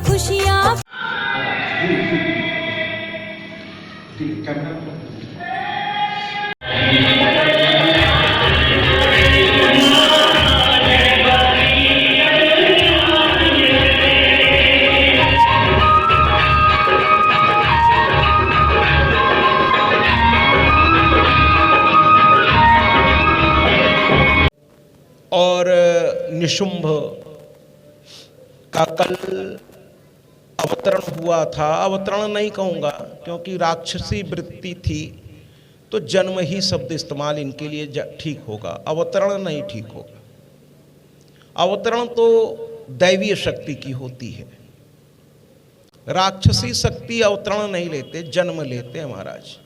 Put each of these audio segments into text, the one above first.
खुशियाँ। और निशुंभ का कल अवतरण हुआ था। अवतरण नहीं कहूँगा क्योंकि राक्षसी वृत्ति थी, तो जन्म ही शब्द इस्तेमाल इनके लिए ठीक होगा, अवतरण नहीं ठीक होगा। अवतरण तो दैवीय शक्ति की होती है, राक्षसी शक्ति अवतरण नहीं लेते, जन्म लेते हैं महाराज।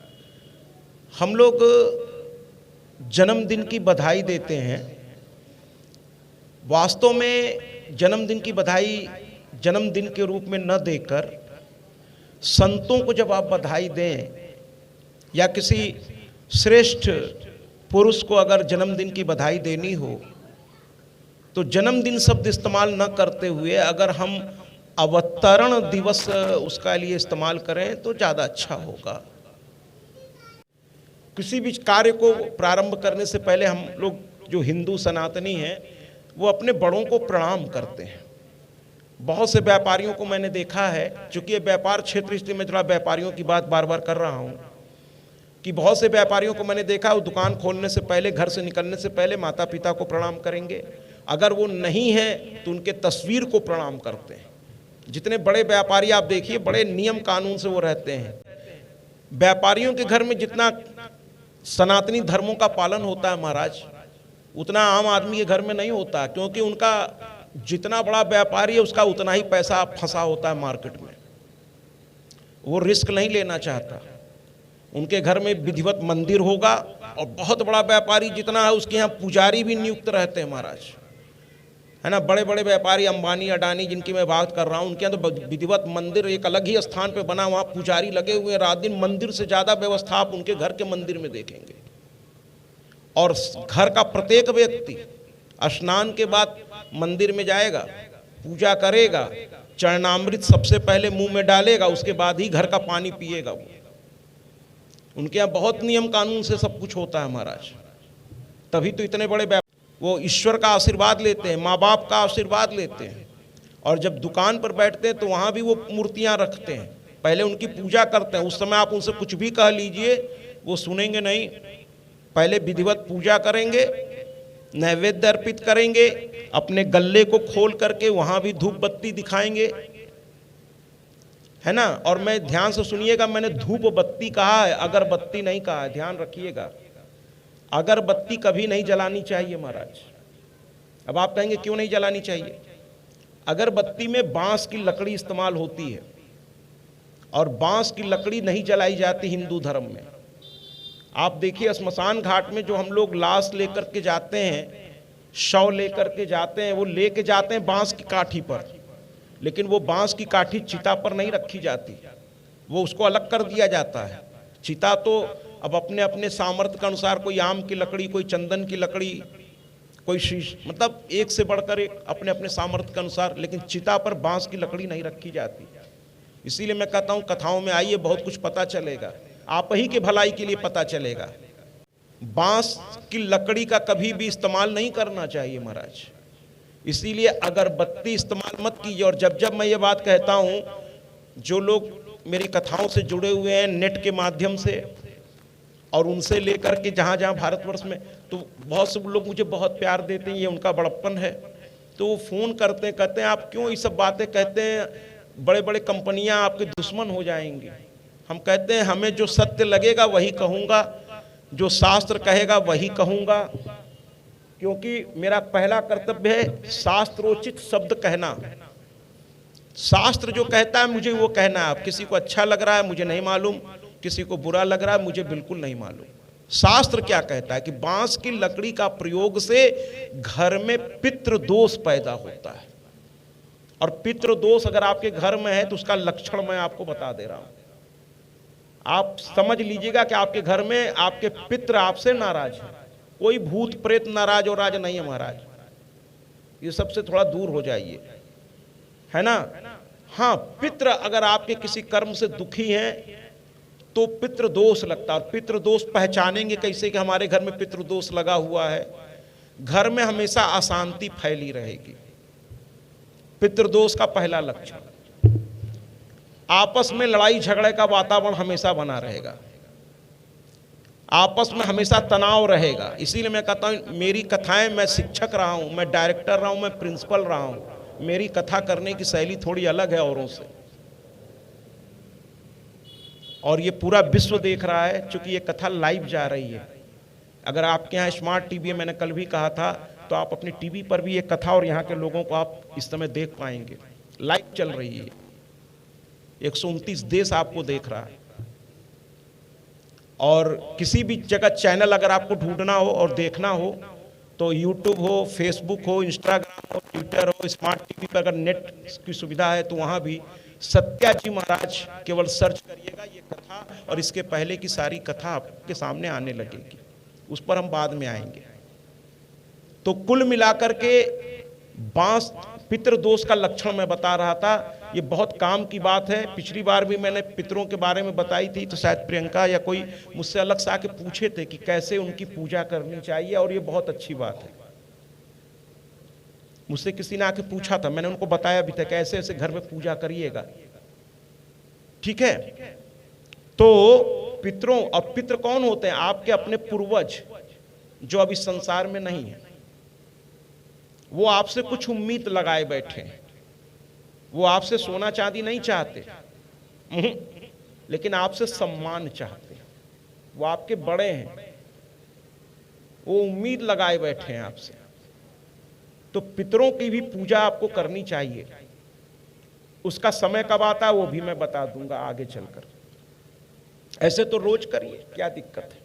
हम लोग जन्मदिन की बधाई देते हैं, वास्तव में जन्मदिन की बधाई जन्मदिन के रूप में न देकर संतों को जब आप बधाई दें, या किसी श्रेष्ठ पुरुष को अगर जन्मदिन की बधाई देनी हो, तो जन्मदिन शब्द इस्तेमाल न करते हुए अगर हम अवतरण दिवस उसका लिए इस्तेमाल करें तो ज़्यादा अच्छा होगा। किसी भी कार्य को प्रारंभ करने से पहले हम लोग जो हिंदू सनातनी हैं वो अपने बड़ों को प्रणाम करते हैं। बहुत से व्यापारियों को मैंने देखा है, चूंकि ये व्यापार क्षेत्र इसलिए मैं थोड़ा व्यापारियों की बात बार बार कर रहा हूँ, कि बहुत से व्यापारियों को मैंने देखा वो दुकान खोलने से पहले, घर से निकलने से पहले माता पिता को प्रणाम करेंगे, अगर वो नहीं है तो उनके तस्वीर को प्रणाम करते हैं। जितने बड़े व्यापारी आप देखिए, बड़े नियम कानून से वो रहते हैं। व्यापारियों के घर में जितना सनातनी धर्मों का पालन होता है महाराज, उतना आम आदमी के घर में नहीं होता, क्योंकि उनका जितना बड़ा व्यापारी है उसका उतना ही पैसा फंसा होता है मार्केट में, वो रिस्क नहीं लेना चाहता। उनके घर में विधिवत मंदिर होगा, और बहुत बड़ा व्यापारी जितना है उसके यहाँ पुजारी भी नियुक्त रहते हैं महाराज, है ना। बड़े बड़े व्यापारी अंबानी अडानी जिनकी मैं बात कर रहा हूँ, उनके यहाँ तो विधिवत मंदिर एक अलग ही स्थान पे बना, वहाँ पुजारी लगे हुए हैं रात दिन। मंदिर से ज़्यादा व्यवस्था आप उनके घर के मंदिर में देखेंगे। और घर का प्रत्येक व्यक्ति स्नान के बाद मंदिर में जाएगा, पूजा करेगा, चरणामृत सबसे पहले मुंह में डालेगा, उसके बाद ही घर का पानी पिएगा। वो उनके यहाँ बहुत नियम कानून से सब कुछ होता है महाराज, तभी तो इतने बड़े वो ईश्वर का आशीर्वाद लेते हैं, माँ बाप का आशीर्वाद लेते हैं। और जब दुकान पर बैठते हैं तो वहाँ भी वो मूर्तियाँ रखते हैं, पहले उनकी पूजा करते हैं। उस समय आप उनसे कुछ भी कह लीजिए वो सुनेंगे नहीं, पहले विधिवत पूजा करेंगे, नैवेद्य अर्पित करेंगे, अपने गल्ले को खोल करके वहाँ भी धूप बत्ती दिखाएंगे, है ना। और मैं ध्यान से सुनिएगा, मैंने धूप बत्ती कहा है, अगरबत्ती नहीं कहा है, ध्यान रखिएगा। अगरबत्ती कभी नहीं जलानी चाहिए महाराज। अब आप कहेंगे क्यों नहीं जलानी चाहिए? अगरबत्ती में बांस की लकड़ी इस्तेमाल होती है, और बांस की लकड़ी नहीं जलाई जाती हिंदू धर्म में। आप देखिए स्मशान घाट में जो हम लोग लाश लेकर के जाते हैं, शव लेकर के जाते हैं, वो लेके जाते हैं बांस की काठी पर, लेकिन वो बांस की काठी चिता पर नहीं रखी जाती, वो उसको अलग कर दिया जाता है। चिता तो अब अपने अपने सामर्थ्य के अनुसार, कोई आम की लकड़ी, कोई चंदन की लकड़ी, कोई शीश, मतलब एक से बढ़कर एक अपने अपने सामर्थ्य के अनुसार, लेकिन चिता पर बांस की लकड़ी नहीं रखी जाती। इसीलिए मैं कहता हूँ कथाओं में आइए, बहुत कुछ पता चलेगा, आप ही के भलाई के लिए पता चलेगा। बांस की लकड़ी का कभी भी इस्तेमाल नहीं करना चाहिए महाराज, इसीलिए अगरबत्ती इस्तेमाल मत कीजिए। और जब जब मैं ये बात कहता हूँ, जो लोग मेरी कथाओं से जुड़े हुए हैं नेट के माध्यम से, और उनसे लेकर के जहाँ जहाँ भारतवर्ष में, तो बहुत से लोग मुझे बहुत प्यार देते हैं, ये उनका बड़प्पन है। तो वो फ़ोन करते हैं, कहते हैं आप क्यों ये सब बातें कहते हैं, बड़े बड़े कंपनियां आपके दुश्मन हो जाएंगी। हम कहते हैं हमें जो सत्य लगेगा वही कहूँगा, जो शास्त्र कहेगा वही कहूँगा, क्योंकि मेरा पहला कर्तव्य है शास्त्रोचित शब्द कहना। शास्त्र जो कहता है मुझे वो कहना है। अब किसी को अच्छा लग रहा है मुझे नहीं मालूम, किसी को बुरा लग रहा है मुझे बिल्कुल नहीं मालूम। शास्त्र क्या कहता है कि बांस की लकड़ी का प्रयोग से घर में पितृदोष पैदा होता है, और पितृदोष अगर आपके घर में है तो उसका लक्षण मैं आपको बता दे रहा हूं। आप समझ लीजिएगा कि आपके घर में आपके पितृ आपसे नाराज है। कोई भूत प्रेत नाराज और राज नहीं है महाराज, ये सबसे थोड़ा दूर हो जाइए, है ना। हाँ, पितृ अगर आपके किसी कर्म से दुखी हैं तो पितृदोष लगता है। और पितृदोष पहचानेंगे कैसे कि हमारे घर में पितृदोष लगा हुआ है? घर में हमेशा अशांति फैली रहेगी, पितृदोष का पहला लक्षण। आपस में लड़ाई झगड़े का वातावरण हमेशा बना रहेगा, आपस में हमेशा तनाव रहेगा। इसीलिए मैं कहता हूँ, मेरी कथाएं, मैं शिक्षक रहा हूँ, मैं डायरेक्टर रहा हूँ, मैं प्रिंसिपल रहा हूँ, मेरी कथा करने की शैली थोड़ी अलग है औरों से, और ये पूरा विश्व देख रहा है, क्योंकि ये कथा लाइव जा रही है। अगर आपके यहाँ स्मार्ट टीवी है, मैंने कल भी कहा था, तो आप अपनी टीवी पर भी ये कथा और यहाँ के लोगों को आप इस समय देख पाएंगे। लाइव चल रही है, 129 देश आपको देख रहा है। और किसी भी जगह चैनल अगर आपको ढूंढना हो और देखना हो तो यूट्यूब हो, फेसबुक हो, इंस्टाग्राम हो, ट्विटर हो, स्मार्ट टीवी पर अगर नेट की सुविधा है तो वहाँ भी सत्याजी महाराज केवल सर्च करिएगा ये कथा, और इसके पहले की सारी कथा आपके सामने आने लगेगी। उस पर हम बाद में आएंगे। तो कुल मिलाकर के बांस पितृदोष का लक्षण मैं बता रहा था, ये बहुत काम की बात है। पिछली बार भी मैंने पितरों के बारे में बताई थी, तो शायद प्रियंका या कोई मुझसे अलग से आके पूछे थे कि कैसे उनकी पूजा करनी चाहिए, और ये बहुत अच्छी बात है। मुझसे किसी ने आके पूछा था, मैंने उनको बताया भी था कि ऐसे ऐसे घर में पूजा करिएगा, ठीक है। तो पितरों, और पितृ कौन होते हैं? आपके अपने पूर्वज जो अभी संसार में नहीं है। वो आपसे कुछ उम्मीद लगाए बैठे हैं, वो आपसे सोना चांदी नहीं चाहते, लेकिन आपसे सम्मान चाहते हैं। वो आपके बड़े हैं, वो उम्मीद लगाए बैठे हैं आपसे। तो पितरों की भी पूजा आपको करनी चाहिए। उसका समय कब आता है वो भी मैं बता दूंगा आगे चलकर। ऐसे तो रोज करिए, क्या दिक्कत है,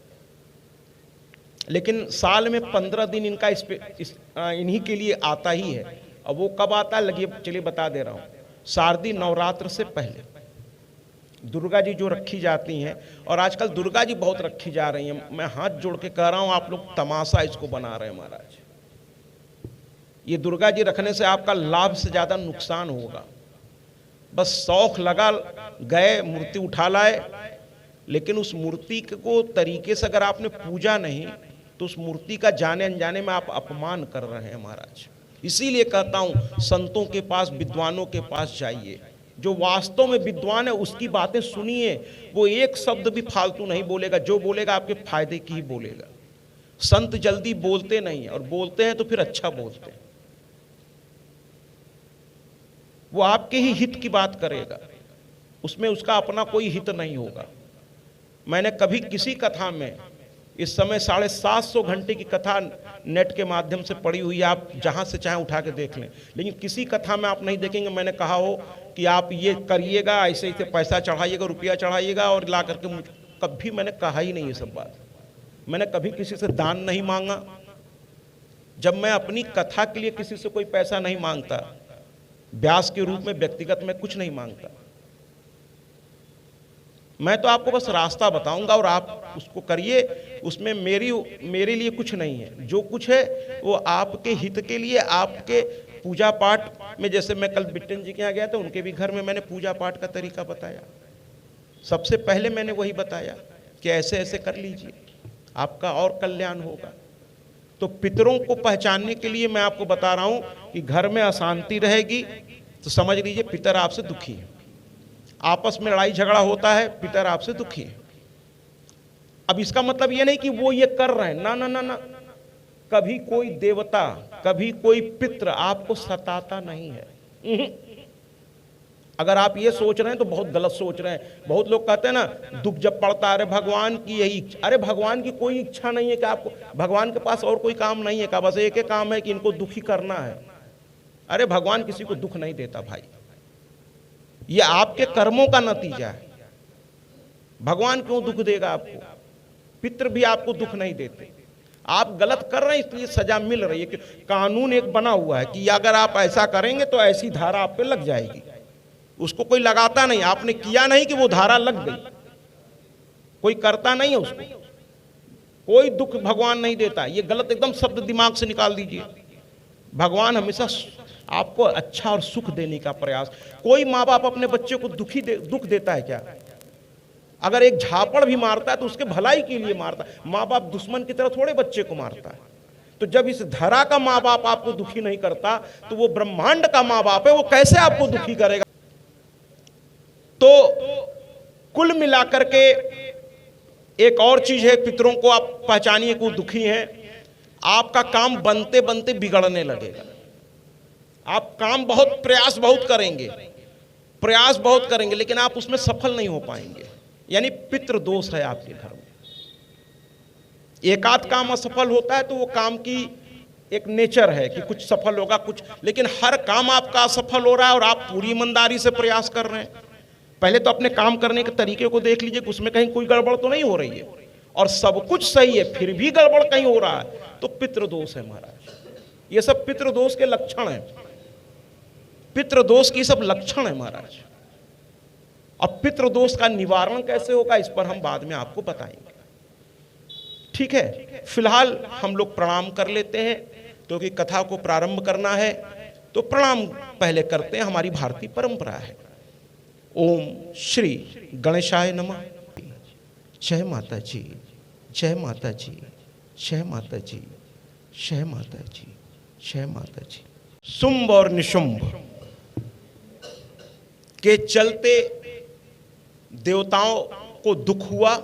लेकिन साल में 15 दिन इनका इन्हीं के लिए आता ही है। अब वो कब आता है, लगिए चलिए बता दे रहा हूं। शारदीय नवरात्र से पहले दुर्गा जी जो रखी जाती हैं, और आजकल दुर्गा जी बहुत रखी जा रही हैं, मैं हाथ जोड़ के कह रहा हूं, आप लोग तमाशा इसको बना रहे हैं महाराज। ये दुर्गा जी रखने से आपका लाभ से ज्यादा नुकसान होगा। बस शौक लगा गए, मूर्ति उठा लाए, लेकिन उस मूर्ति को तरीके से अगर आपने पूजा नहीं, तो उस मूर्ति का जाने अनजाने में आप अपमान कर रहे हैं महाराज। इसीलिए कहता हूं, संतों के पास, विद्वानों के पास जाइए, जो वास्तव में विद्वान है उसकी बातें सुनिए। वो एक शब्द भी फालतू नहीं बोलेगा, जो बोलेगा आपके फायदे की ही बोलेगा। संत जल्दी बोलते नहीं है, और बोलते हैं तो फिर अच्छा बोलते हैं। वो आपके ही हित की बात करेगा, उसमें उसका अपना कोई हित नहीं होगा। मैंने कभी किसी कथा में, इस समय 750 घंटे की कथा नेट के माध्यम से पड़ी हुई है, आप जहां से चाहें उठा के देख लें, लेकिन किसी कथा में आप नहीं देखेंगे मैंने कहा हो कि आप ये करिएगा, ऐसे ऐसे पैसा चढ़ाइएगा, रुपया चढ़ाइएगा और ला करके मुझे, कभी मैंने कहा ही नहीं ये सब बात। मैंने कभी किसी से दान नहीं मांगा। जब मैं अपनी कथा के लिए किसी से कोई पैसा नहीं मांगता, व्यास के रूप में व्यक्तिगत में कुछ नहीं मांगता, मैं तो आपको बस रास्ता बताऊंगा और आप उसको करिए। उसमें मेरे लिए कुछ नहीं है, जो कुछ है वो आपके हित के लिए, आपके पूजा पाठ में। जैसे मैं कल बिट्टन जी के यहाँ गया था, उनके भी घर में मैंने पूजा पाठ का तरीका बताया। सबसे पहले मैंने वही बताया कि ऐसे ऐसे कर लीजिए, आपका और कल्याण होगा। तो पितरों को पहचानने के लिए मैं आपको बता रहा हूं कि घर में अशांति रहेगी तो समझ लीजिए पितर आपसे दुखी है। आपस में लड़ाई झगड़ा होता है, पितर आपसे दुखी है। अब इसका मतलब ये नहीं कि वो ये कर रहे हैं, ना ना ना ना। कभी कोई देवता, कभी कोई पितर आपको सताता नहीं है। अगर आप ये सोच रहे हैं तो बहुत गलत सोच रहे हैं। बहुत लोग कहते हैं ना, दुख जब पड़ता है, अरे भगवान की यही इच्छा। अरे भगवान की कोई इच्छा नहीं है कि आपको, भगवान के पास और कोई काम नहीं है का, बस एक ही काम है कि इनको दुखी करना है। अरे भगवान किसी को दुख नहीं देता भाई, ये आपके कर्मों का नतीजा है। भगवान क्यों दुख देगा आपको? पितर भी आपको दुख नहीं देते। आप गलत कर रहे हैं इसलिए सजा मिल रही है। कि कानून एक बना हुआ है कि अगर आप ऐसा करेंगे तो ऐसी धारा आप पे लग जाएगी। उसको कोई लगाता नहीं, आपने किया नहीं कि वो धारा लग गई, कोई करता नहीं है उसको। कोई दुख भगवान नहीं देता, ये गलत एकदम शब्द दिमाग से निकाल दीजिए। भगवान हमेशा आपको अच्छा और सुख देने का प्रयास। कोई माँ बाप अपने बच्चे को दुख देता है क्या? अगर एक झापड़ भी मारता है तो उसके भलाई के लिए मारता है। माँ बाप दुश्मन की तरह थोड़े बच्चे को मारता है। तो जब इस धरा का माँ बाप आपको दुखी नहीं करता तो वो ब्रह्मांड का माँ बाप है, वो कैसे आपको दुखी करेगा? तो कुल मिलाकर के एक और चीज है, पितरों को आप पहचानिए कि वो दुखी हैं। आपका काम बनते बनते बिगड़ने लगेगा। आप काम प्रयास बहुत करेंगे लेकिन आप उसमें सफल नहीं हो पाएंगे। यानी पितृ दोष है आपके घर में। एक आध काम असफल होता है तो वो काम की एक नेचर है कि कुछ सफल होगा कुछ, लेकिन हर काम आपका असफल हो रहा है और आप पूरी ईमानदारी से प्रयास कर रहे हैं। पहले तो अपने काम करने के तरीके को देख लीजिए कि उसमें कहीं कोई गड़बड़ तो नहीं हो रही है, और सब कुछ सही है फिर भी गड़बड़ कहीं हो रहा है तो पितृदोष है महाराज। ये सब पितृदोष के लक्षण हैं, पितृदोष की सब लक्षण है महाराज। अब पितृदोष का निवारण कैसे होगा इस पर हम बाद में आपको बताएंगे, ठीक है। फिलहाल हम लोग प्रणाम कर लेते हैं क्योंकि कथा को प्रारंभ करना है, तो प्रणाम पहले करते हैं, हमारी भारतीय परंपरा है। ओम श्री गणेशाय नमः। जय माता जी, जय माता जी, जय माता जी, जय माता जी, जय माता जी। शुंभ और निशुंभ के चलते देवताओं को दुख हुआ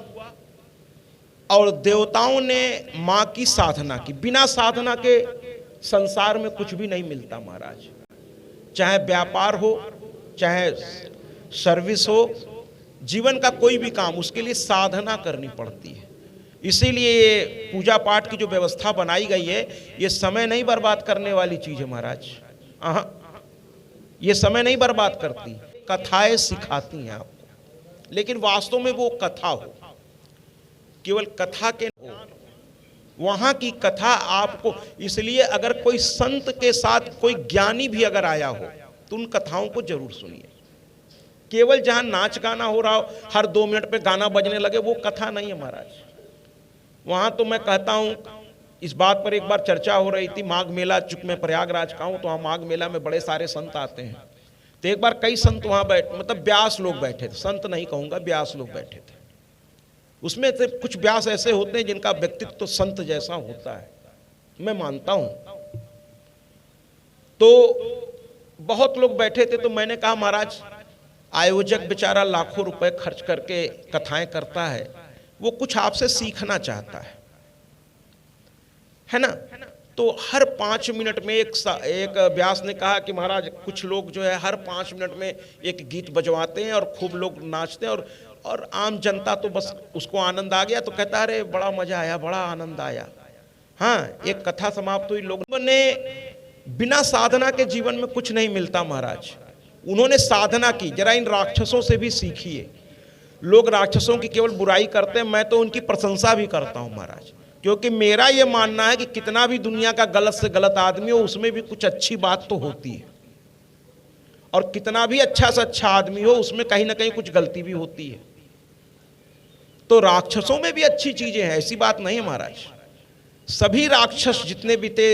और देवताओं ने मां की साधना की। बिना साधना के संसार में कुछ भी नहीं मिलता महाराज। चाहे व्यापार हो, चाहे सर्विस हो, जीवन का कोई भी काम, उसके लिए साधना करनी पड़ती है। इसीलिए ये पूजा पाठ की जो व्यवस्था बनाई गई है, ये समय नहीं बर्बाद करने वाली चीज है महाराज। ये समय नहीं बर्बाद करती, कथाएं सिखाती हैं आपको, लेकिन वास्तव में वो कथा हो, केवल कथा के हो, वहां की कथा आपको। इसलिए अगर कोई संत के साथ कोई ज्ञानी भी अगर आया हो तो उन कथाओं को जरूर सुनिए। केवल जहां नाच गाना हो रहा हो, हर 2 मिनट पे गाना बजने लगे, वो कथा नहीं है महाराज। वहां तो मैं कहता हूं, इस बात पर एक बार चर्चा हो रही थी, माघ मेला, चूंकि मैं प्रयागराज का हूं तो वहां माघ मेला में बड़े सारे संत आते हैं। तो एक बार कई संत वहां मतलब व्यास लोग बैठे थे, संत नहीं कहूंगा, व्यास लोग बैठे थे। उसमें से कुछ व्यास ऐसे होते हैं जिनका व्यक्तित्व तो संत जैसा होता है, मैं मानता हूं। तो बहुत लोग बैठे थे, तो मैंने कहा महाराज, आयोजक बेचारा लाखों रुपए खर्च करके कथाएं करता है, वो कुछ आपसे सीखना चाहता है ना। तो हर 5 मिनट में एक व्यास ने कहा कि महाराज कुछ लोग जो है हर 5 मिनट में एक गीत बजवाते हैं और खूब लोग नाचते हैं, और आम जनता तो बस उसको आनंद आ गया तो कहता है अरे बड़ा मजा आया, बड़ा आनंद आया। हाँ, एक कथा समाप्त हुई। लोगों ने बिना साधना के जीवन में कुछ नहीं मिलता महाराज। उन्होंने साधना की। जरा इन राक्षसों से भी सीखिए। लोग राक्षसों की केवल बुराई करते हैं, मैं तो उनकी प्रशंसा भी करता हूं महाराज, क्योंकि मेरा यह मानना है कि कितना भी दुनिया का गलत से गलत आदमी हो, उसमें भी कुछ अच्छी बात तो होती है, और कितना भी अच्छा से अच्छा आदमी हो, उसमें कहीं ना कहीं कुछ गलती भी होती है। तो राक्षसों में भी अच्छी चीजें हैं, ऐसी बात नहीं है महाराज। सभी राक्षस जितने भी थे,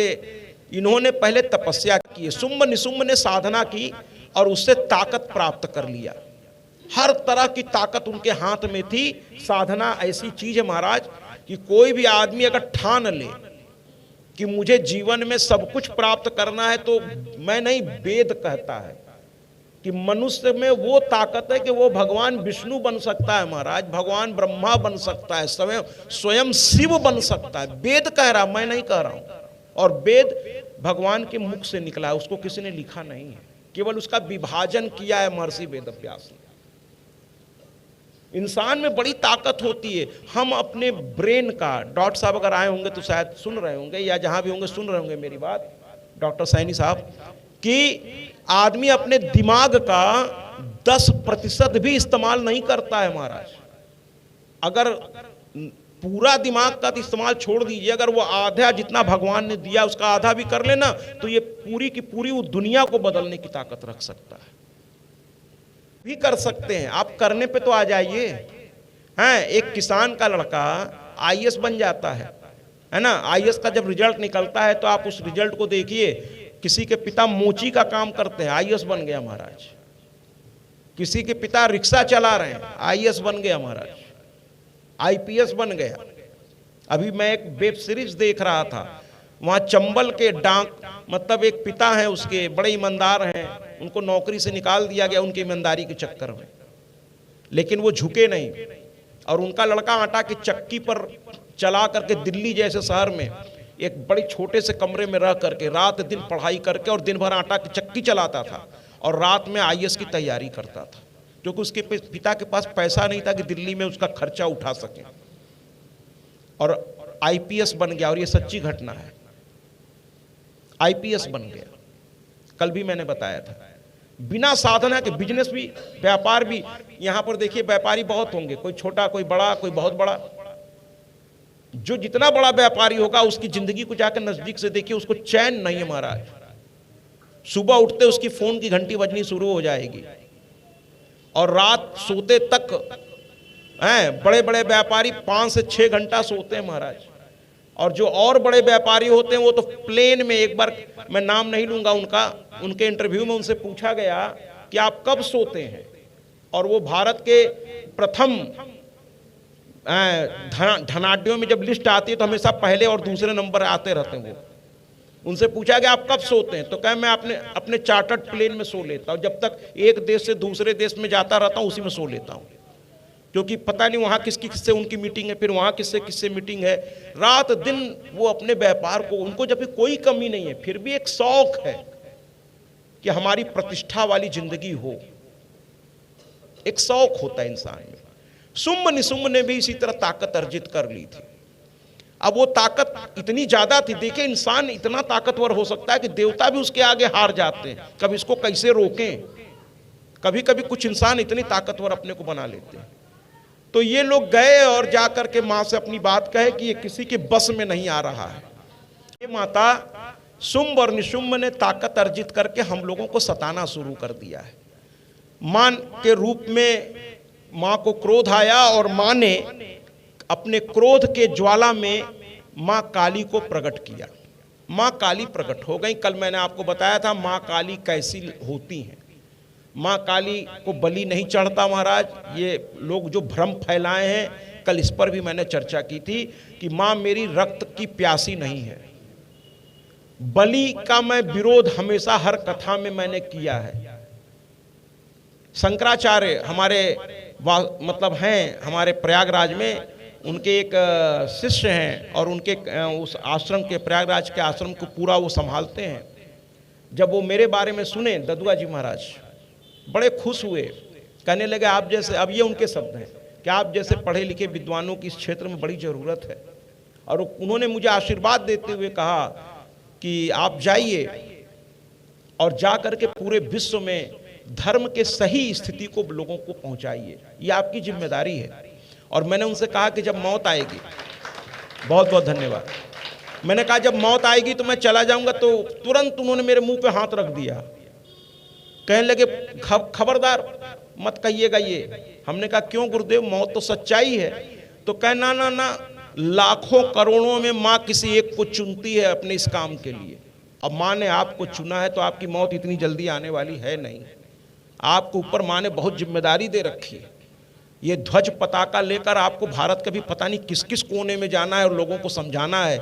इन्होंने पहले तपस्या की। शुंभ निशुंभ ने साधना की और उससे ताकत प्राप्त कर लिया। हर तरह की ताकत उनके हाथ में थी। साधना ऐसी चीज है महाराज कि कोई भी आदमी अगर ठान ले कि मुझे जीवन में सब कुछ प्राप्त करना है, तो मैं नहीं, वेद कहता है कि मनुष्य में वो ताकत है कि वो भगवान विष्णु बन सकता है महाराज, भगवान ब्रह्मा बन सकता है, स्वयं शिव बन सकता है। वेद कह रहा, मैं नहीं कह रहा हूं। और वेद भगवान के मुख से निकला है, उसको किसी ने लिखा नहीं है, केवल उसका विभाजन किया है महर्षि वेदव्यास ने। इंसान में बड़ी ताकत होती है। हम अपने ब्रेन का, डॉक्टर साहब अगर आए होंगे तो शायद सुन रहे होंगे, या जहां भी होंगे सुन रहे होंगे मेरी बात, डॉक्टर सैनी साहब, कि आदमी अपने दिमाग का 10% भी इस्तेमाल नहीं करता है महाराज। अगर पूरा दिमाग का इस्तेमाल छोड़ दीजिए, अगर वो आधा जितना भगवान ने दिया उसका आधा भी कर लेना, तो ये पूरी की पूरी वो दुनिया को बदलने की ताकत रख सकता है। भी कर सकते हैं, आप करने पे तो आ जाइए। हैं, एक किसान का लड़का आईएएस बन जाता है ना। आईएएस का जब रिजल्ट निकलता है तो आप उस रिजल्ट को देखिए, किसी के पिता मोची का काम करते हैं, आईएएस बन गया महाराज। किसी के पिता रिक्शा चला रहे हैं, आईएएस बन गया महाराज, आईपीएस बन गया। अभी मैं एक वेब सीरीज देख रहा था, वहाँ चंबल के डाक मतलब एक पिता है, उसके बड़े ईमानदार हैं, उनको नौकरी से निकाल दिया गया उनकी ईमानदारी के चक्कर में, लेकिन वो झुके नहीं और उनका लड़का आटा की चक्की पर चला करके दिल्ली जैसे शहर में एक बड़ी छोटे से कमरे में रह करके रात दिन पढ़ाई करके और दिन भर आटा की चक्की चलाता था और रात में आईएएस की तैयारी करता था, क्योंकि उसके पिता के पास पैसा नहीं था कि दिल्ली में उसका खर्चा उठा सके, और आईपीएस बन गया। और ये सच्ची घटना है, आईपीएस बन गया। कल भी मैंने बताया था, बिना साधना के बिजनेस भी, व्यापार भी। यहां पर देखिए व्यापारी बहुत होंगे, कोई छोटा, कोई बड़ा, कोई बहुत बड़ा। जो जितना बड़ा व्यापारी होगा उसकी जिंदगी को जाकर नजदीक से देखिए, उसको चैन नहीं है महाराज। सुबह उठते उसकी फोन की घंटी बजनी शुरू हो जाएगी और रात सोते तक हैं। बड़े बड़े व्यापारी 5 से 6 घंटा सोते हैं महाराज। और जो और बड़े व्यापारी होते हैं वो तो प्लेन में, एक बार मैं नाम नहीं लूंगा उनका, उनके इंटरव्यू में उनसे पूछा गया कि आप कब सोते हैं, और वो भारत के प्रथम धनाढ्यों में जब लिस्ट आती है तो हमेशा पहले और दूसरे नंबर आते रहते हैं। वो उनसे पूछा गया आप कब सोते हैं, तो कहे मैं अपने चार्टर्ड प्लेन में सो लेता हूँ, जब तक एक देश से दूसरे देश में जाता रहता हूँ उसी में सो लेता हूँ, क्योंकि पता नहीं वहाँ किससे उनकी मीटिंग है, फिर वहाँ किससे मीटिंग है। रात दिन वो अपने व्यापार को, उनको जब भी कोई कमी नहीं है फिर भी एक शौक है कि हमारी प्रतिष्ठा वाली जिंदगी हो, एक शौक होता है इंसान में। शुंभ निशुंभ ने भी इसी तरह ताकत अर्जित कर ली थी। अब वो ताकत इतनी ज्यादा थी, देखिए इंसान इतना ताकतवर हो सकता है कि देवता भी उसके आगे हार जाते हैं। कभी इसको कैसे रोकें, कभी कभी कुछ इंसान इतनी ताकतवर अपने को बना लेते हैं। तो ये लोग गए और जाकर के माँ से अपनी बात कहे कि ये किसी के बस में नहीं आ रहा है। ये माता शुंभ और निशुंभ ने ताकत अर्जित करके हम लोगों को सताना शुरू कर दिया है। मां के रूप में मां को क्रोध आया और मां ने अपने क्रोध के ज्वाला में मां काली को प्रकट किया। मां काली प्रकट हो गई। कल मैंने आपको बताया था मां काली कैसी होती हैं। मां काली को बलि नहीं चढ़ता महाराज, ये लोग जो भ्रम फैलाए हैं, कल इस पर भी मैंने चर्चा की थी कि मां मेरी रक्त की प्यासी नहीं है। बलि का मैं विरोध हमेशा हर कथा में मैंने किया है। शंकराचार्य हमारे मतलब हैं हमारे प्रयागराज में, उनके एक शिष्य हैं और उनके उस आश्रम के, प्रयागराज के आश्रम को पूरा वो संभालते हैं। जब वो मेरे बारे में सुने ददुआ जी महाराज बड़े खुश हुए, कहने लगे आप जैसे, अब ये उनके शब्द हैं कि आप जैसे पढ़े लिखे विद्वानों की इस क्षेत्र में बड़ी ज़रूरत है। और उन्होंने मुझे आशीर्वाद देते हुए कहा कि आप जाइए और जा करके पूरे विश्व में धर्म के सही स्थिति को लोगों को पहुंचाइए, ये आपकी जिम्मेदारी है। और मैंने उनसे कहा कि जब मौत आएगी, बहुत बहुत धन्यवाद, मैंने कहा जब मौत आएगी तो मैं चला जाऊंगा। तो तुरंत उन्होंने मेरे मुंह पे हाथ रख दिया, कहने लगे खबरदार मत कहिएगा ये। हमने कहा क्यों गुरुदेव, मौत तो सच्चाई है। तो कहना ना ना, लाखों करोड़ों में माँ किसी एक को चुनती है अपने इस काम के लिए। अब माँ ने आपको चुना है तो आपकी मौत इतनी जल्दी आने वाली है नहीं। आपको ऊपर माँ ने बहुत जिम्मेदारी दे रखी है। ये ध्वज पताका लेकर आपको भारत के भी पता नहीं किस किस कोने में जाना है और लोगों को समझाना है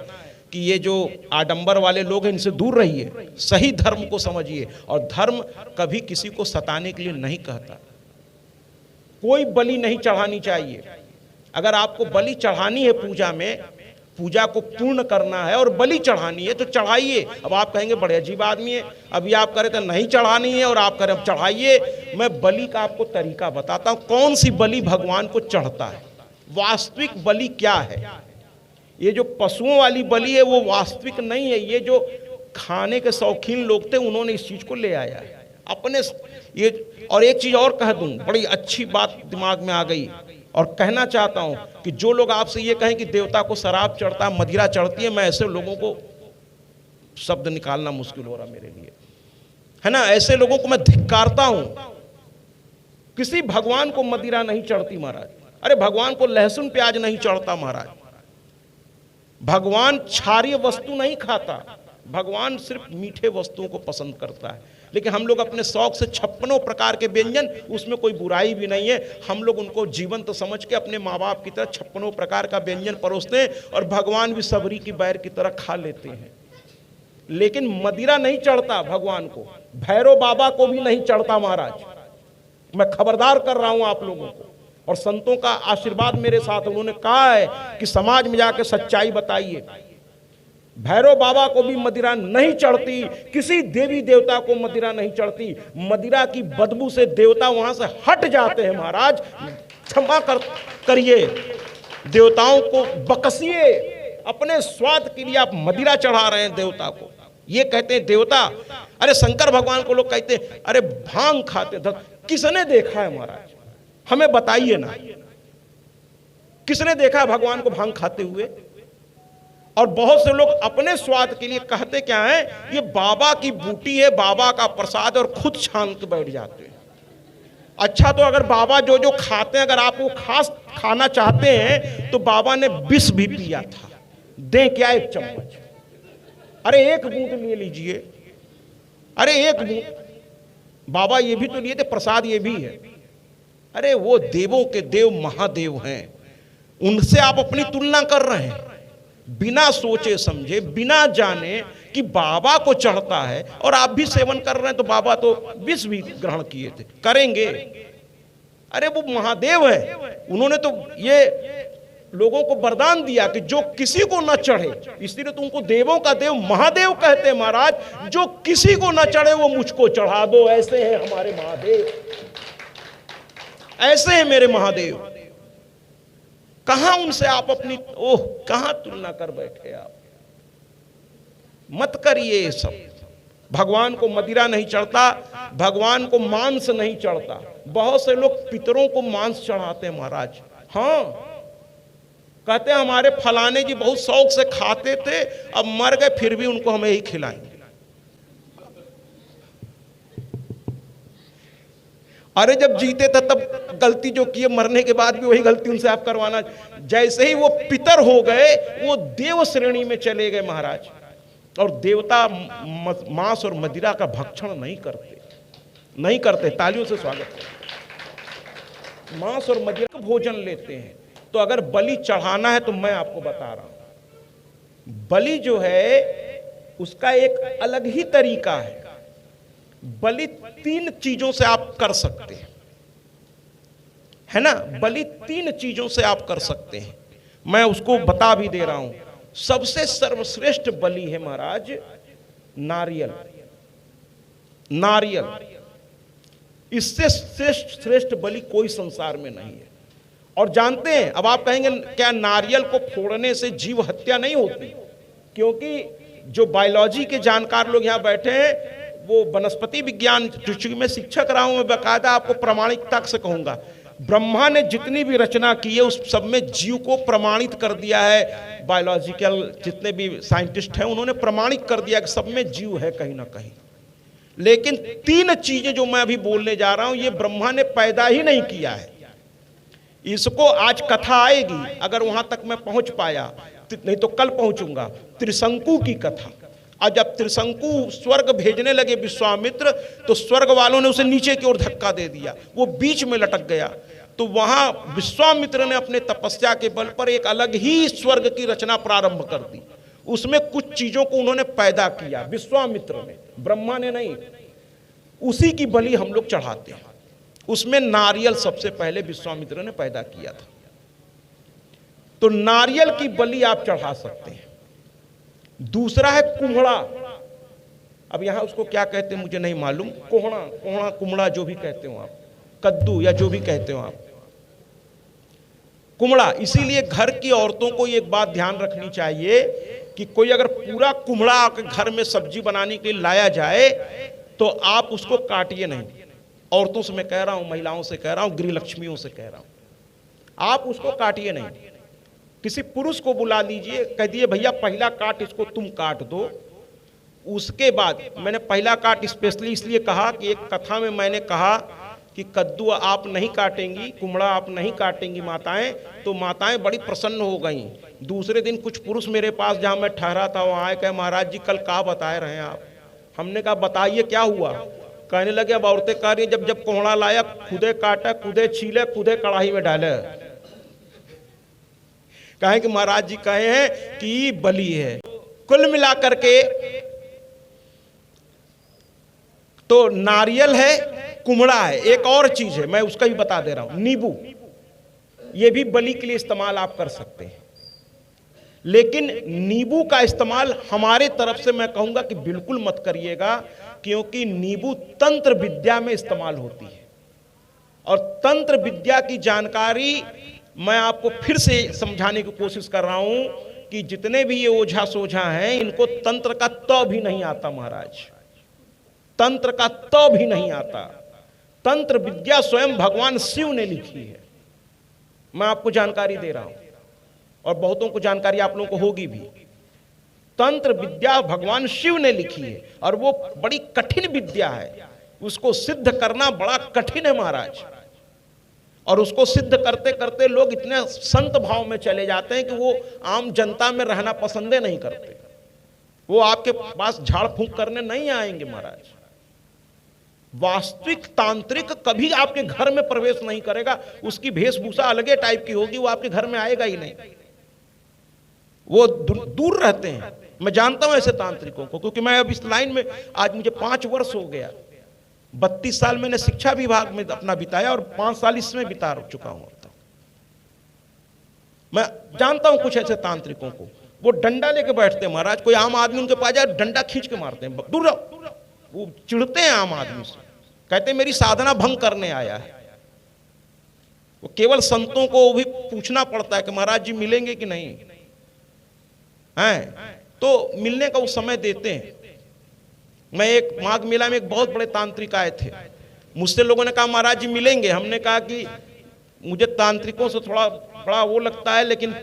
कि ये जो आडंबर वाले लोग हैं इनसे दूर रहिए, सही धर्म को समझिए। और धर्म कभी किसी को सताने के लिए नहीं कहता। कोई बलि नहीं चढ़ानी चाहिए। अगर आपको बलि चढ़ानी है पूजा में, पूजा को पूर्ण करना है और बलि चढ़ानी है तो चढ़ाइए। अब आप कहेंगे बड़े अजीब आदमी है, अभी आप कह रहे थे नहीं चढ़ानी है और आप कह रहे हैं चढ़ाइए। मैं बलि का आपको तरीका बताता हूं, कौन सी बलि भगवान को चढ़ता है। वास्तविक बलि क्या है? ये जो पशुओं वाली बलि है वो वास्तविक नहीं है। ये जो खाने के शौकीन लोग थे उन्होंने इस चीज को ले आया है अपने ये। और एक चीज और कह दूं, बड़ी अच्छी बात दिमाग में आ गई और कहना चाहता हूं कि जो लोग आपसे ये कहें कि देवता को शराब चढ़ता है, मदिरा चढ़ती है, मैं ऐसे लोगों को शब्द निकालना मुश्किल हो रहा मेरे लिए, है ना। ऐसे लोगों को मैं धिक्कारता हूं। किसी भगवान को मदिरा नहीं चढ़ती महाराज। अरे भगवान को लहसुन प्याज नहीं चढ़ता महाराज। भगवान क्षारीय वस्तु नहीं खाता। भगवान सिर्फ मीठे वस्तुओं को पसंद करता है, लेकिन हम लोग अपने शौक से 56 प्रकार के व्यंजन, उसमें कोई बुराई भी नहीं है, हम लोग उनको जीवंत तो समझ के अपने माँ बाप की तरह 56 प्रकार का व्यंजन परोसते हैं और भगवान भी सबरी की बैर की तरह खा लेते हैं। लेकिन मदिरा नहीं चढ़ता भगवान को, भैरव बाबा को भी नहीं चढ़ता महाराज। मैं खबरदार कर रहा हूं आप लोगों को, और संतों का आशीर्वाद मेरे साथ, उन्होंने कहा है कि समाज में जाकर सच्चाई बताइए। भैरव बाबा को भी मदिरा नहीं चढ़ती, किसी देवी देवता को मदिरा नहीं चढ़ती। मदिरा की बदबू से देवता वहां से हट जाते हैं महाराज। क्षमा करिए, देवताओं को बकसिए, अपने स्वाद के लिए आप मदिरा चढ़ा रहे हैं देवता को। ये कहते हैं देवता, अरे शंकर भगवान को लोग कहते हैं अरे भांग खाते थे। किसने देखा है महाराज, हमें बताइए ना, किसने देखा है भगवान को भांग खाते हुए? और बहुत से लोग अपने स्वाद के लिए कहते क्या है, ये बाबा की बूटी है, बाबा का प्रसाद, और खुद छान के बैठ जाते हैं। अच्छा, तो अगर बाबा जो जो खाते हैं, अगर आप वो खाना चाहते हैं तो बाबा ने विष भी पिया था, दें क्या 1 चम्मच? अरे 1 बूंद ले लीजिए, अरे 1 बूंद। बाबा ये भी तो लिए थे, प्रसाद ये भी है। अरे वो देवों के देव महादेव हैं, उनसे आप अपनी तुलना कर रहे हैं बिना सोचे समझे, बिना जाने कि बाबा को चढ़ता है, और आप भी सेवन कर रहे हैं। तो बाबा तो विष भी ग्रहण किए थे, करेंगे। अरे वो महादेव है, उन्होंने तो ये लोगों को वरदान दिया कि जो किसी को न चढ़े, इसलिए तो उनको देवों का देव महादेव कहते हैं महाराज। जो किसी को न चढ़े वो मुझको चढ़ा दो, ऐसे हैं हमारे महादेव, ऐसे हैं मेरे महादेव। कहां उनसे आप अपनी कहां तुलना कर बैठे आप? मत करिए ये सब। भगवान को मदिरा नहीं चढ़ता, भगवान को मांस नहीं चढ़ता। बहुत से लोग पितरों को मांस चढ़ाते हैं महाराज। हाँ, कहते हैं हमारे फलाने जी बहुत शौक से खाते थे, अब मर गए फिर भी उनको हमें ही खिलाएंगे। अरे जब जीते थे तब गलती जो किए, मरने के बाद भी वही गलती उनसे आप करवाना। जैसे ही वो पितर हो गए, वो देव श्रेणी में चले गए महाराज। और देवता मांस और मदिरा का भक्षण नहीं करते। तालियों से स्वागत है। मांस और मदिरा का भोजन लेते हैं। तो अगर बलि चढ़ाना है तो मैं आपको बता रहा हूं, बलि जो है उसका एक अलग ही तरीका है। बलि 3 चीजों से आप कर सकते हैं, है ना? बलि 3 चीजों से आप कर सकते हैं, मैं उसको बता भी दे रहा हूं। सबसे सर्वश्रेष्ठ बलि है महाराज नारियल। नारियल, इससे श्रेष्ठ बलि कोई संसार में नहीं है। और जानते हैं, अब आप कहेंगे क्या नारियल को फोड़ने से जीव हत्या नहीं होती? क्योंकि जो बायोलॉजी के जानकार लोग यहां बैठे हैं, वो वनस्पति विज्ञान, चूंकि मैं शिक्षक रहा हूं, मैं बाकायदा आपको प्रामाणिकता से कहूंगा, ब्रह्मा ने जितनी भी रचना की है उस सब में जीव को प्रमाणित कर दिया है। बायोलॉजिकल जितने भी साइंटिस्ट हैं उन्होंने प्रमाणित कर दिया कि सब में जीव है कहीं ना कहीं। लेकिन 3 चीजें जो मैं अभी बोलने जा रहा हूं, ये ब्रह्मा ने पैदा ही नहीं किया है। इसको आज कथा आएगी, अगर वहां तक मैं पहुंच पाया, नहीं तो कल पहुंचूंगा। त्रिशंकु की कथा। और जब त्रिशंकु स्वर्ग भेजने लगे विश्वामित्र, तो स्वर्ग वालों ने उसे नीचे की ओर धक्का दे दिया, वो बीच में लटक गया। तो वहां विश्वामित्र ने अपने तपस्या के बल पर एक अलग ही स्वर्ग की रचना प्रारंभ कर दी। उसमें कुछ चीजों को उन्होंने पैदा किया, विश्वामित्र ने, ब्रह्मा ने नहीं। उसी की बलि हम लोग चढ़ाते हैं। उसमें नारियल सबसे पहले विश्वामित्र ने पैदा किया था। तो नारियल की बलि आप चढ़ा सकते हैं। दूसरा है कुम्हड़ा। अब यहां उसको क्या कहते हैं मुझे नहीं मालूम, कोहड़ा, कुम्हड़ा जो भी कहते हो आप, कद्दू या जो भी कहते हो आप, कुम्हड़ा। इसीलिए घर की औरतों को एक बात ध्यान रखनी चाहिए कि कोई अगर पूरा कुम्हड़ा घर में सब्जी बनाने के लिए लाया जाए तो आप उसको काटिए नहीं। औरतों से मैं कह रहा हूं, महिलाओं से कह रहा हूं, गृहलक्ष्मियों से कह रहा हूं, आप उसको काटिए नहीं। किसी पुरुष को बुला लीजिए, कह दिए भैया पहला काट इसको तुम काट दो। उसके बाद मैंने पहला काट स्पेशली इसलिए कहा कि एक कथा में मैंने कहा कि कद्दू आप नहीं काटेंगी, कुमड़ा आप नहीं काटेंगी माताएं, तो माताएं बड़ी प्रसन्न हो गईं। दूसरे दिन कुछ पुरुष मेरे पास जहाँ मैं ठहरा था वहाँ आए, कहे महाराज जी कल क्या बताए रहे हैं आप। हमने कहा बताइए क्या हुआ। कहने लगे अब औरतें कह रही जब जब कोहड़ा लाया खुदे काटा, खुदे छीले, खुदे कढ़ाई में डाले। कहे कि महाराज जी कहे हैं कि बलि है। कुल मिलाकर के तो नारियल है, कुमड़ा है, एक और चीज है मैं उसका भी बता दे रहा हूं, नींबू। ये भी बलि के लिए इस्तेमाल आप कर सकते हैं, लेकिन नींबू का इस्तेमाल हमारे तरफ से मैं कहूंगा कि बिल्कुल मत करिएगा, क्योंकि नींबू तंत्र विद्या में इस्तेमाल होती है। और तंत्र विद्या की जानकारी मैं आपको फिर से समझाने की कोशिश कर रहा हूं कि जितने भी ये ओझा सोझा हैं इनको तंत्र का तो भी नहीं आता महाराज, तंत्र का तो भी नहीं आता। तंत्र विद्या स्वयं भगवान शिव ने लिखी है, मैं आपको जानकारी दे रहा हूं और बहुतों को जानकारी आप लोगों को होगी भी। तंत्र विद्या भगवान शिव ने लिखी है और वो बड़ी कठिन विद्या है, उसको सिद्ध करना बड़ा कठिन है महाराज। और उसको सिद्ध करते करते लोग इतने संत भाव में चले जाते हैं कि वो आम जनता में रहना पसंद नहीं करते, वो आपके पास झाड़ फूंक करने नहीं आएंगे महाराज। वास्तविक तांत्रिक कभी आपके घर में प्रवेश नहीं करेगा, उसकी वेशभूषा अलगे टाइप की होगी, वो आपके घर में आएगा ही नहीं, वो दूर रहते हैं। मैं जानता हूं ऐसे तांत्रिकों को, क्योंकि मैं अब इस लाइन में आज मुझे 5 वर्ष हो गया। 32 साल मैंने शिक्षा विभाग में अपना बिताया और 5 साल इसमें बिता चुका हूं। मैं जानता हूं कुछ ऐसे तांत्रिकों को, वो डंडा लेके बैठते हैं महाराज, कोई आम आदमी उनके पास जाए डंडा खींच के मारते हैं, दूर रहो। वो चिढ़ते हैं आम आदमी से, कहते हैं मेरी साधना भंग करने आया है। वो केवल संतों को भी पूछना पड़ता है कि महाराज जी मिलेंगे कि नहीं हैं, तो मिलने का वो समय देते हैं। मैं एक माघ मेला में एक बहुत बड़े तांत्रिक आए थे, मुझसे लोगों ने कहा महाराज जी मिलेंगे। हमने कहा कि मुझे तांत्रिकों से थोड़ा बड़ा वो लगता है, लेकिन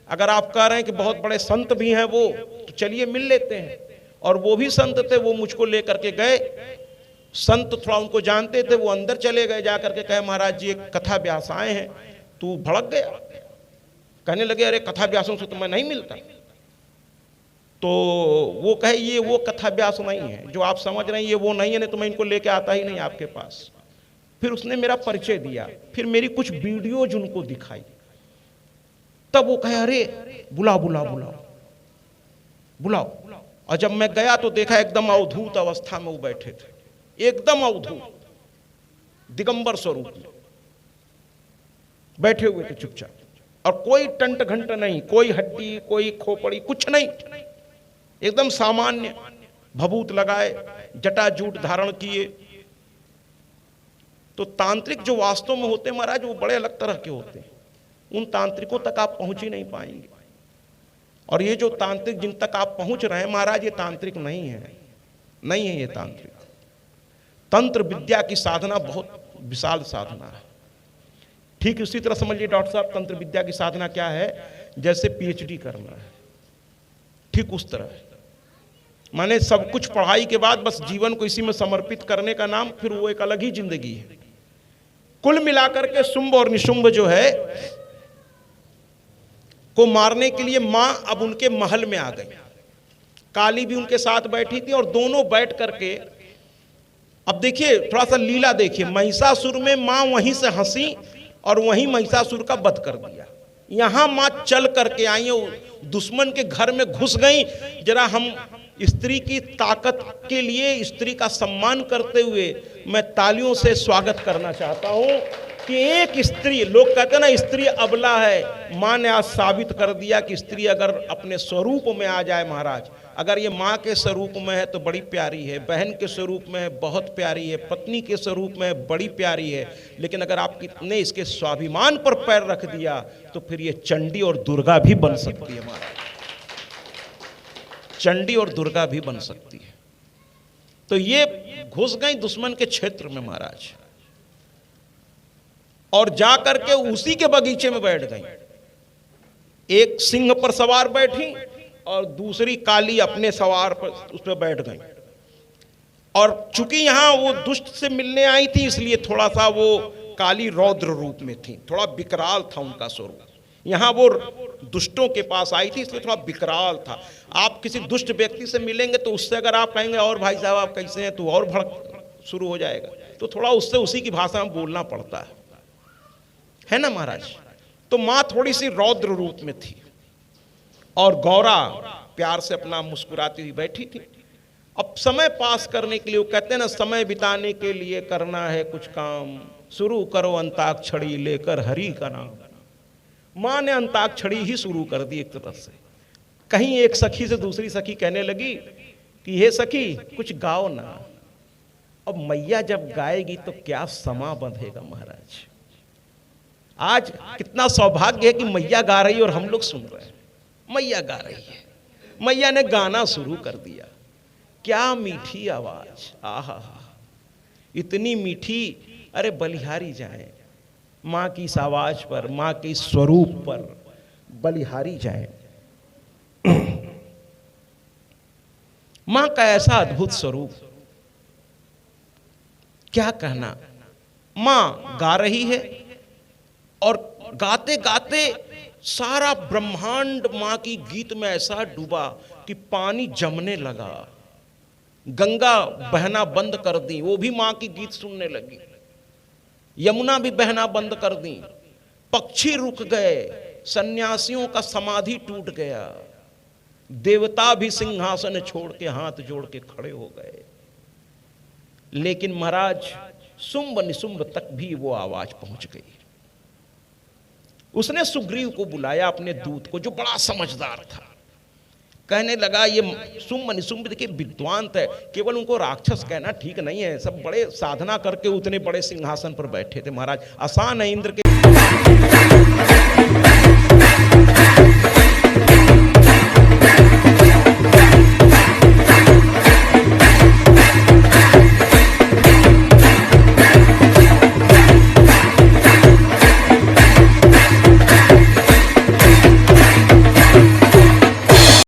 अगर आप कह रहे हैं कि बहुत बड़े संत भी हैं वो, तो चलिए मिल लेते हैं। और वो भी संत थे, वो मुझको लेकर के गए। संत थोड़ा उनको जानते थे, वो अंदर चले गए, जाकर के कहे महाराज जी एक कथा व्यास आए हैं। तू भड़क गया, कहने लगे अरे कथा व्यासों से तो मैं नहीं मिलता। तो वो कहे ये वो कथा व्यास नहीं है जो आप समझ रहे हैं, ये वो नहीं है, नहीं तो मैं इनको लेके आता ही नहीं आपके पास। फिर उसने मेरा परिचय दिया, फिर मेरी कुछ वीडियोज उनको दिखाई, तब वो कहे अरे बुलाओ बुलाओ बुलाओ बुलाओ। और जब मैं गया तो देखा एकदम अवधूत अवस्था में वो बैठे थे, एकदम अवधूत दिगंबर स्वरूप में बैठे हुए थे चुपचाप, और कोई टंट घंट नहीं, कोई हड्डी, कोई खोपड़ी, कुछ नहीं, एकदम सामान्य, भभूत लगाए, जटाजूट धारण किए। तो तांत्रिक जो वास्तव में होते महाराज वो बड़े अलग तरह के होते हैं, उन तांत्रिकों तक आप पहुंच ही नहीं पाएंगे। और ये जो तांत्रिक जिन तक आप पहुंच रहे हैं महाराज, ये तांत्रिक नहीं है, नहीं है ये तांत्रिक। तंत्र विद्या की साधना बहुत विशाल साधना है। ठीक उसी तरह समझिए डॉक्टर साहब, तंत्र विद्या की साधना क्या है, जैसे पीएचडी करना है, ठीक उस तरह है। माने सब कुछ पढ़ाई के बाद बस जीवन को इसी में समर्पित करने का नाम, फिर वो एक अलग ही जिंदगी है। कुल मिलाकर के शुंभ और निशुंभ जो है को मारने के लिए मां अब उनके महल में आ गई। काली भी उनके साथ बैठी थी और दोनों बैठ करके, अब देखिए थोड़ा सा लीला देखिए, महिषासुर में मां वहीं से हंसी और वहीं महिषासुर का वध कर दिया। यहां मां चल करके आई, दुश्मन के घर में घुस गई। जरा हम स्त्री की ताकत के लिए, स्त्री का सम्मान करते हुए मैं तालियों से स्वागत करना चाहता हूं कि एक स्त्री, लोग कहते हैं ना स्त्री अबला है, मां ने आज साबित कर दिया कि स्त्री अगर अपने स्वरूप में आ जाए महाराज, अगर ये माँ के स्वरूप में है तो बड़ी प्यारी है, बहन के स्वरूप में है बहुत प्यारी है, पत्नी के स्वरूप में है बड़ी प्यारी है, लेकिन अगर आपने इसके स्वाभिमान पर पैर रख दिया तो फिर ये चंडी और दुर्गा भी बन सकती है महाराज, चंडी और दुर्गा भी बन सकती है। तो ये घुस गई दुश्मन के क्षेत्र में महाराज, और जाकर के उसी के बगीचे में बैठ गई। एक सिंह पर सवार बैठी और दूसरी काली अपने सवार पर उस पर बैठ गई। और चूंकि यहां वो दुष्ट से मिलने आई थी, इसलिए थोड़ा सा वो काली रौद्र रूप में थी, थोड़ा विकराल था उनका स्वरूप। यहां वो दुष्टों के पास आई थी, इसलिए थोड़ा विकराल था। आप किसी दुष्ट व्यक्ति से मिलेंगे तो उससे अगर आप कहेंगे और भाई साहब आप कैसे हैं, तो और भड़क शुरू हो जाएगा, तो थोड़ा उससे उसी की भाषा में बोलना पड़ता है ना महाराज। तो माँ थोड़ी सी रौद्र रूप में थी और गौरा प्यार से अपना मुस्कुराती हुई बैठी थी। अब समय पास करने के लिए, वो कहते हैं ना, समय बिताने के लिए करना है कुछ काम, शुरू करो अंताक्षरी लेकर हरि का नाम। माँ ने अंताक्षरी ही शुरू कर दी एक तरह से। कहीं एक सखी से दूसरी सखी कहने लगी कि हे सखी कुछ गाओ ना। अब मैया जब गाएगी तो क्या समा बंधेगा महाराज। आज कितना सौभाग्य है कि मैया गा रही है और हम लोग सुन रहे हैं। मैया गा रही है, मैया ने गाना शुरू कर दिया। क्या मीठी आवाज, आहा इतनी मीठी। अरे बलिहारी जाए माँ की इस आवाज पर, माँ के इस स्वरूप पर बलिहारी जाए। माँ का ऐसा अद्भुत स्वरूप, क्या कहना। माँ गा रही है और गाते गाते सारा ब्रह्मांड माँ की गीत में ऐसा डूबा कि पानी जमने लगा। गंगा बहना बंद कर दी, वो भी माँ की गीत सुनने लगी। यमुना भी बहना बंद कर दी, पक्षी रुक गए, सन्यासियों का समाधि टूट गया, देवता भी सिंहासन छोड़ के हाथ जोड़ के खड़े हो गए। लेकिन महाराज शुंभ निशुंभ तक भी वो आवाज पहुंच गई। उसने सुग्रीव को बुलाया, अपने दूत को, जो बड़ा समझदार था। कहने लगा ये शुंभ निशुंभ देखिए विद्वान थे, केवल उनको राक्षस कहना ठीक नहीं है, सब बड़े साधना करके उतने बड़े सिंहासन पर बैठे थे महाराज। आसान है इंद्र के